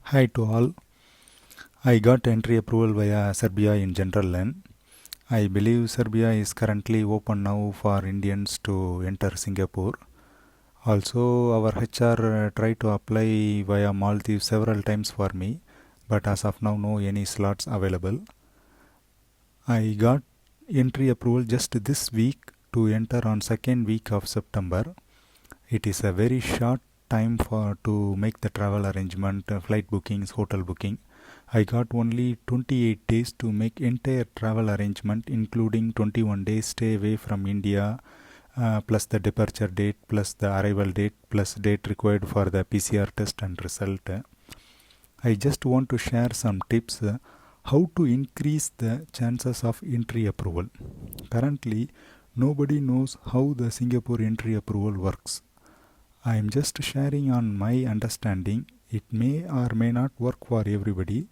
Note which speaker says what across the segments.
Speaker 1: Hi to all. I got entry approval via Serbia in General Len. I believe Serbia is currently open now for Indians to enter Singapore. Also, our HR tried to apply via Maldives several times for me, but as of now, no any slots available. I got entry approval just this week to enter on second week of September. It is a very short time for to make the travel arrangement, flight bookings, hotel booking. I got only 28 days to make entire travel arrangement, including 21 days stay away from India, plus the departure date, plus the arrival date, plus date required for the PCR test and result. I just want to share some tips how to increase the chances of entry approval. Currently, nobody knows how the Singapore entry approval works. I am just sharing on my understanding. It may or may not work for everybody,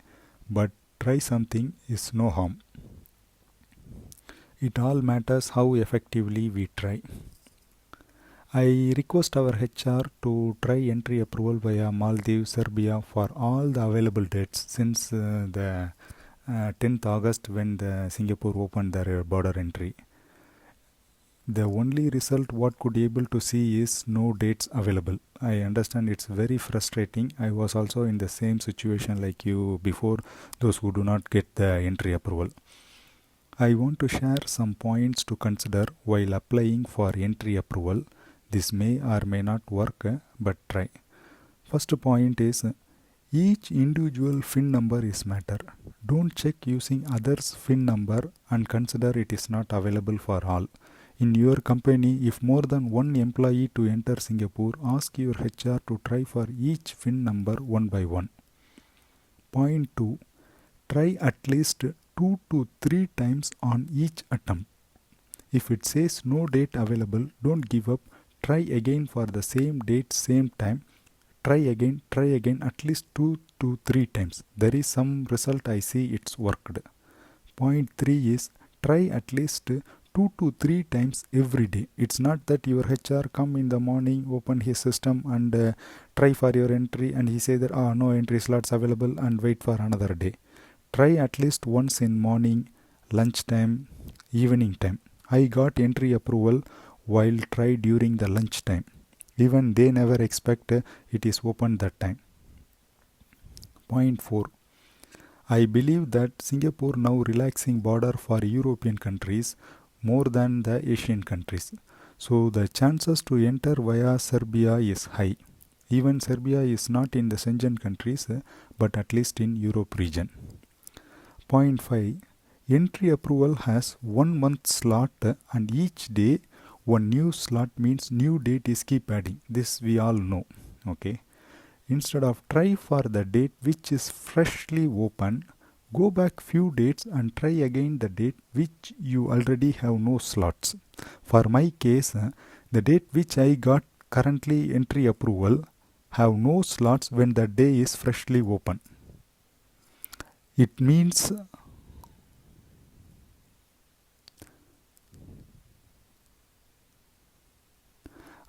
Speaker 1: but try something is no harm. It all matters how effectively we try. I request our HR to try entry approval via Maldives, Serbia for all the available dates since the 10th August when the Singapore opened their border entry. The only result what could able to see is no dates available. I understand it's very frustrating. I was also in the same situation like you before, those who do not get the entry approval. I want to share some points to consider while applying for entry approval. This may or may not work, but try. First point is each individual FIN number is matter. Don't check using others' FIN number and consider it is not available for all. In your company, if more than one employee to enter Singapore, ask your HR to try for each FIN number one by one. Point 2. Try at least 2 to 3 times on each attempt. If it says no date available, don't give up. Try again for the same date, same time. Try again at least 2 to 3 times. There is some result I see it's worked. Point 3 is try at least 2 to 3 times every day. It's not that your HR come in the morning, open his system and try for your entry and he say that no entry slots available and wait for another day. Try at least once in morning, lunchtime, evening time. I got entry approval while try during the lunch time. Even they never expect it is open that time. Point 4. I believe that Singapore now relaxing border for European countries more than the Asian countries. So the chances to enter via Serbia is high. Even Serbia is not in the Schengen countries, but at least in Europe region. Point 5. Entry approval has 1 month slot and each day one new slot means new date is keep adding. This we all know. Okay. Instead of try for the date which is freshly open, go back few dates and try again the date which you already have no slots. For my case, the date which I got currently entry approval have no slots when the day is freshly open. It means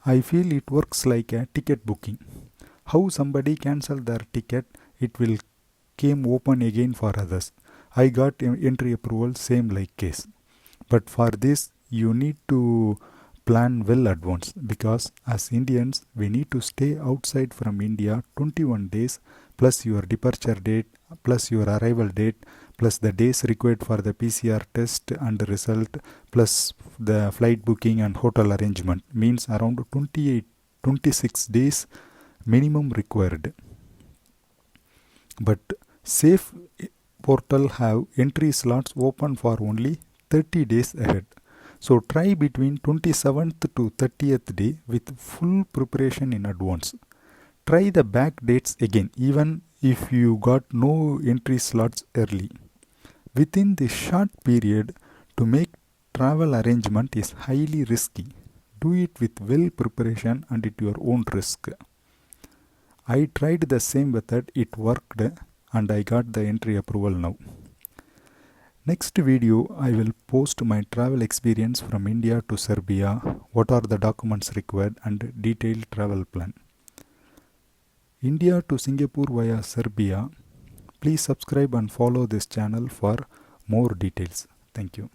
Speaker 1: I feel it works like a ticket booking. How somebody cancel their ticket, it will came open again for others. I got entry approval same like case. But for this you need to plan well advance because as Indians we need to stay outside from India 21 days plus your departure date plus your arrival date plus the days required for the PCR test and result plus the flight booking and hotel arrangement means around 26 days minimum required. But Safe portal have entry slots open for only 30 days ahead. So try between 27th to 30th day with full preparation in advance. Try the back dates again even if you got no entry slots early. Within this short period to make travel arrangement is highly risky. Do it with well preparation and at your own risk. I tried the same method, it worked and I got the entry approval now. Next video I will post my travel experience from India to Serbia, what are the documents required and detailed travel plan. India to Singapore via Serbia. Please subscribe and follow this channel for more details. Thank you.